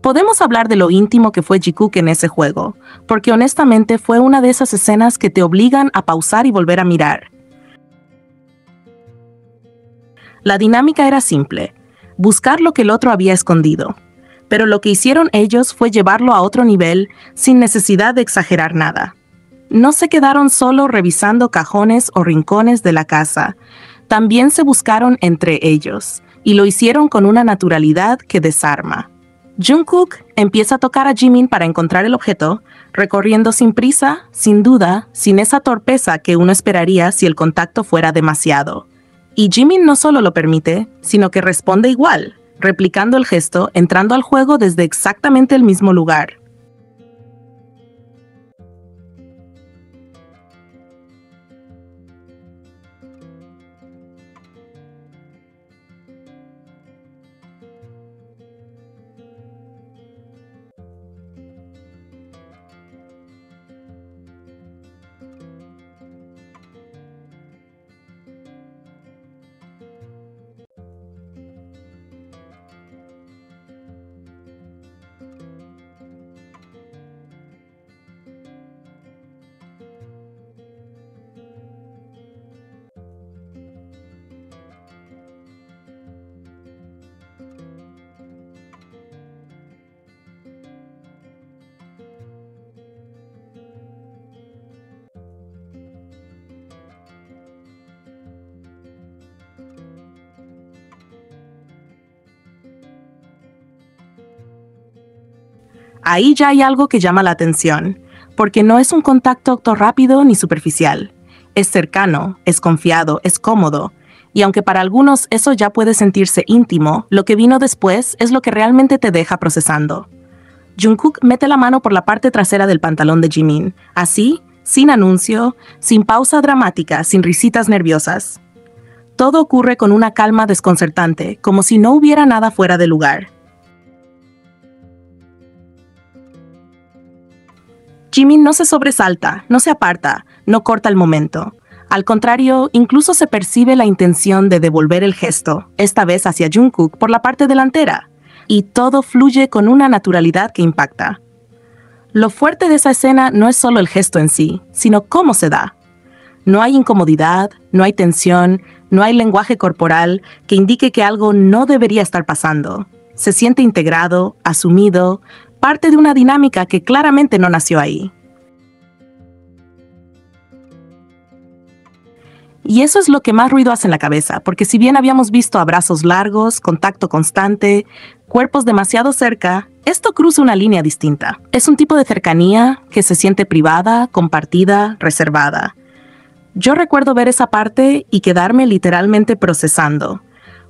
Podemos hablar de lo íntimo que fue Jikook en ese juego, porque honestamente fue una de esas escenas que te obligan a pausar y volver a mirar. La dinámica era simple, buscar lo que el otro había escondido, pero lo que hicieron ellos fue llevarlo a otro nivel sin necesidad de exagerar nada. No se quedaron solo revisando cajones o rincones de la casa, también se buscaron entre ellos, y lo hicieron con una naturalidad que desarma. Jungkook empieza a tocar a Jimin para encontrar el objeto, recorriendo sin prisa, sin duda, sin esa torpeza que uno esperaría si el contacto fuera demasiado. Y Jimin no solo lo permite, sino que responde igual, replicando el gesto, entrando al juego desde exactamente el mismo lugar. Ahí ya hay algo que llama la atención, porque no es un contacto rápido ni superficial. Es cercano, es confiado, es cómodo, y aunque para algunos eso ya puede sentirse íntimo, lo que vino después es lo que realmente te deja procesando. Jungkook mete la mano por la parte trasera del pantalón de Jimin, así, sin anuncio, sin pausa dramática, sin risitas nerviosas. Todo ocurre con una calma desconcertante, como si no hubiera nada fuera de lugar. Jimin no se sobresalta, no se aparta, no corta el momento. Al contrario, incluso se percibe la intención de devolver el gesto, esta vez hacia Jungkook por la parte delantera, y todo fluye con una naturalidad que impacta. Lo fuerte de esa escena no es solo el gesto en sí, sino cómo se da. No hay incomodidad, no hay tensión, no hay lenguaje corporal que indique que algo no debería estar pasando. Se siente integrado, asumido, parte de una dinámica que claramente no nació ahí. Y eso es lo que más ruido hace en la cabeza, porque si bien habíamos visto abrazos largos, contacto constante, cuerpos demasiado cerca, esto cruza una línea distinta. Es un tipo de cercanía que se siente privada, compartida, reservada. Yo recuerdo ver esa parte y quedarme literalmente procesando,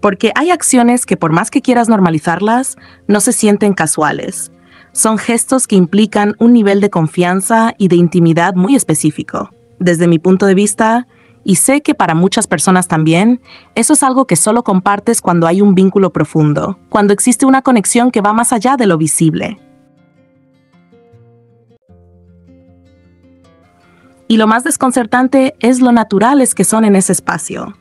porque hay acciones que por más que quieras normalizarlas, no se sienten casuales. Son gestos que implican un nivel de confianza y de intimidad muy específico. Desde mi punto de vista, y sé que para muchas personas también, eso es algo que solo compartes cuando hay un vínculo profundo, cuando existe una conexión que va más allá de lo visible. Y lo más desconcertante es lo naturales que son en ese espacio.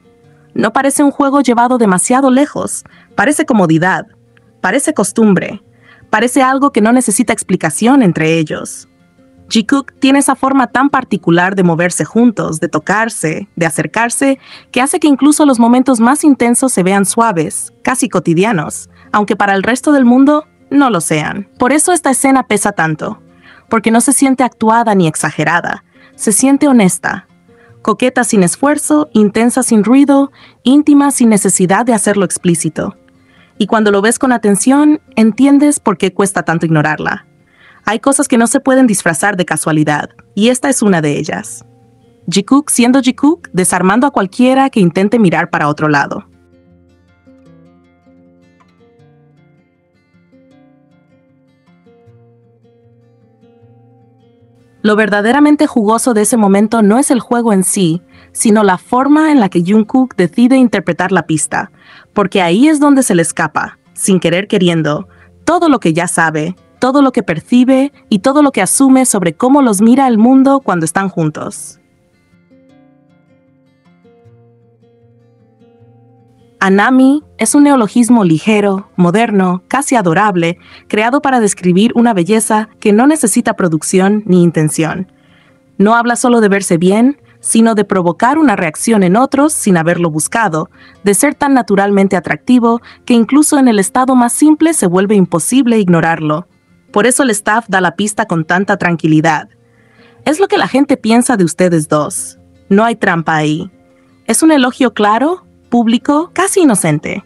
No parece un juego llevado demasiado lejos, parece comodidad, parece costumbre. Parece algo que no necesita explicación entre ellos. Jikook tiene esa forma tan particular de moverse juntos, de tocarse, de acercarse, que hace que incluso los momentos más intensos se vean suaves, casi cotidianos, aunque para el resto del mundo no lo sean. Por eso esta escena pesa tanto, porque no se siente actuada ni exagerada, se siente honesta, coqueta sin esfuerzo, intensa sin ruido, íntima sin necesidad de hacerlo explícito. Y cuando lo ves con atención, entiendes por qué cuesta tanto ignorarla. Hay cosas que no se pueden disfrazar de casualidad, y esta es una de ellas. Jikook siendo Jikook, desarmando a cualquiera que intente mirar para otro lado. Lo verdaderamente jugoso de ese momento no es el juego en sí, sino la forma en la que Jungkook decide interpretar la pista, porque ahí es donde se le escapa, sin querer queriendo, todo lo que ya sabe, todo lo que percibe y todo lo que asume sobre cómo los mira el mundo cuando están juntos. Anami es un neologismo ligero, moderno, casi adorable, creado para describir una belleza que no necesita producción ni intención. No habla solo de verse bien, sino de provocar una reacción en otros sin haberlo buscado, de ser tan naturalmente atractivo que incluso en el estado más simple se vuelve imposible ignorarlo. Por eso el staff da la pista con tanta tranquilidad. Es lo que la gente piensa de ustedes dos. No hay trampa ahí. Es un elogio claro, público, casi inocente.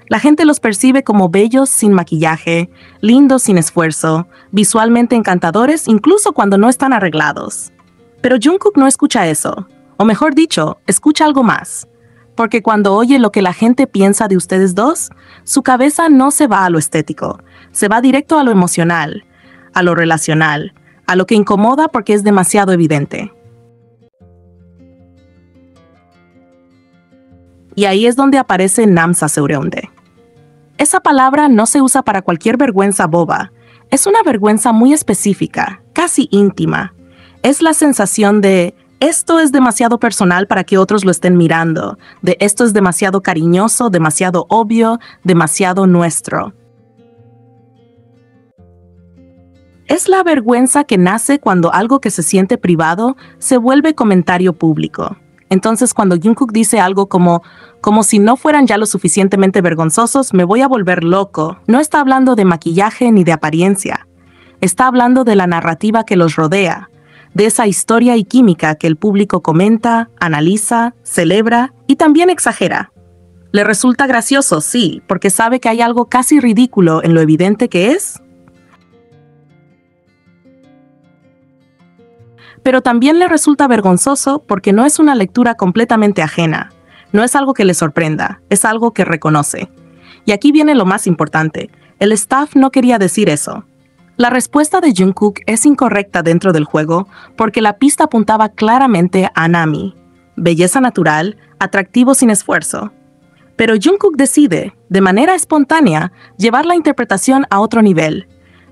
La gente los percibe como bellos sin maquillaje, lindos sin esfuerzo, visualmente encantadores incluso cuando no están arreglados. Pero Jungkook no escucha eso, o mejor dicho, escucha algo más. Porque cuando oye lo que la gente piensa de ustedes dos, su cabeza no se va a lo estético, se va directo a lo emocional, a lo relacional, a lo que incomoda porque es demasiado evidente. Y ahí es donde aparece Namsa Seureunde. Esa palabra no se usa para cualquier vergüenza boba. Es una vergüenza muy específica, casi íntima. Es la sensación de esto es demasiado personal para que otros lo estén mirando, de esto es demasiado cariñoso, demasiado obvio, demasiado nuestro. Es la vergüenza que nace cuando algo que se siente privado se vuelve comentario público. Entonces, cuando Jungkook dice algo como si no fueran ya lo suficientemente vergonzosos, me voy a volver loco, no está hablando de maquillaje ni de apariencia. Está hablando de la narrativa que los rodea, de esa historia y química que el público comenta, analiza, celebra y también exagera. Le resulta gracioso, sí, porque sabe que hay algo casi ridículo en lo evidente que es. Pero también le resulta vergonzoso porque no es una lectura completamente ajena. No es algo que le sorprenda, es algo que reconoce. Y aquí viene lo más importante. El staff no quería decir eso. La respuesta de Jungkook es incorrecta dentro del juego porque la pista apuntaba claramente a Nami. Belleza natural, atractivo sin esfuerzo. Pero Jungkook decide, de manera espontánea, llevar la interpretación a otro nivel.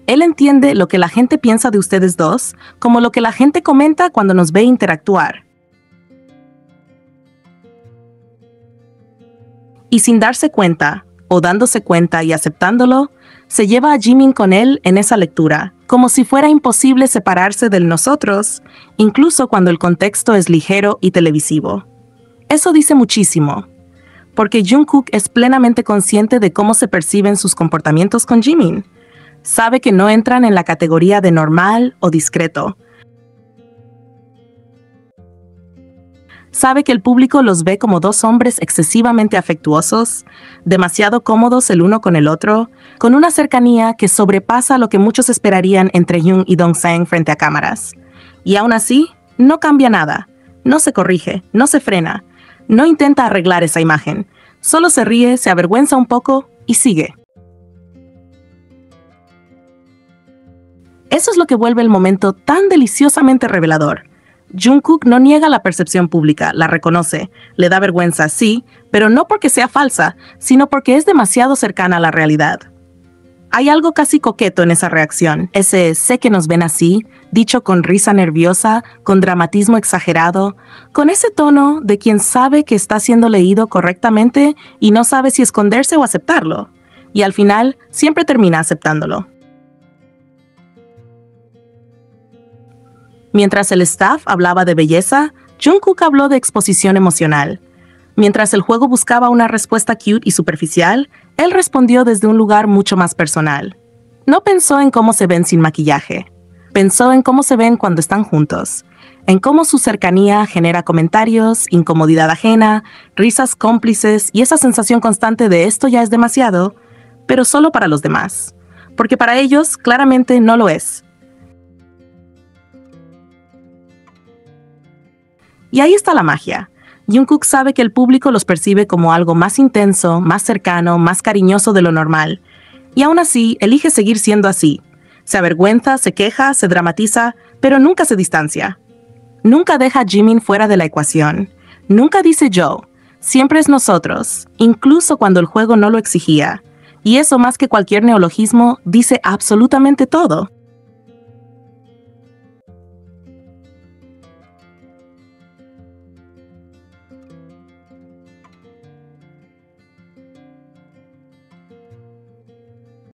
Él entiende lo que la gente piensa de ustedes dos como lo que la gente comenta cuando nos ve interactuar. Y sin darse cuenta, o dándose cuenta y aceptándolo, se lleva a Jimin con él en esa lectura, como si fuera imposible separarse del nosotros, incluso cuando el contexto es ligero y televisivo. Eso dice muchísimo, porque Jungkook es plenamente consciente de cómo se perciben sus comportamientos con Jimin. Sabe que no entran en la categoría de normal o discreto. Sabe que el público los ve como dos hombres excesivamente afectuosos, demasiado cómodos el uno con el otro, con una cercanía que sobrepasa lo que muchos esperarían entre Jung y Dongsang frente a cámaras. Y aún así, no cambia nada, no se corrige, no se frena, no intenta arreglar esa imagen, solo se ríe, se avergüenza un poco y sigue. Eso es lo que vuelve el momento tan deliciosamente revelador. Jungkook no niega la percepción pública, la reconoce, le da vergüenza, sí, pero no porque sea falsa, sino porque es demasiado cercana a la realidad. Hay algo casi coqueto en esa reacción, ese sé que nos ven así, dicho con risa nerviosa, con dramatismo exagerado, con ese tono de quien sabe que está siendo leído correctamente y no sabe si esconderse o aceptarlo, y al final siempre termina aceptándolo. Mientras el staff hablaba de belleza, Jungkook habló de exposición emocional. Mientras el juego buscaba una respuesta cute y superficial, él respondió desde un lugar mucho más personal. No pensó en cómo se ven sin maquillaje. Pensó en cómo se ven cuando están juntos, en cómo su cercanía genera comentarios, incomodidad ajena, risas cómplices y esa sensación constante de esto ya es demasiado, pero solo para los demás, porque para ellos claramente no lo es. Y ahí está la magia. Jungkook sabe que el público los percibe como algo más intenso, más cercano, más cariñoso de lo normal. Y aún así, elige seguir siendo así. Se avergüenza, se queja, se dramatiza, pero nunca se distancia. Nunca deja a Jimin fuera de la ecuación. Nunca dice yo. Siempre es nosotros, incluso cuando el juego no lo exigía. Y eso más que cualquier neologismo, dice absolutamente todo.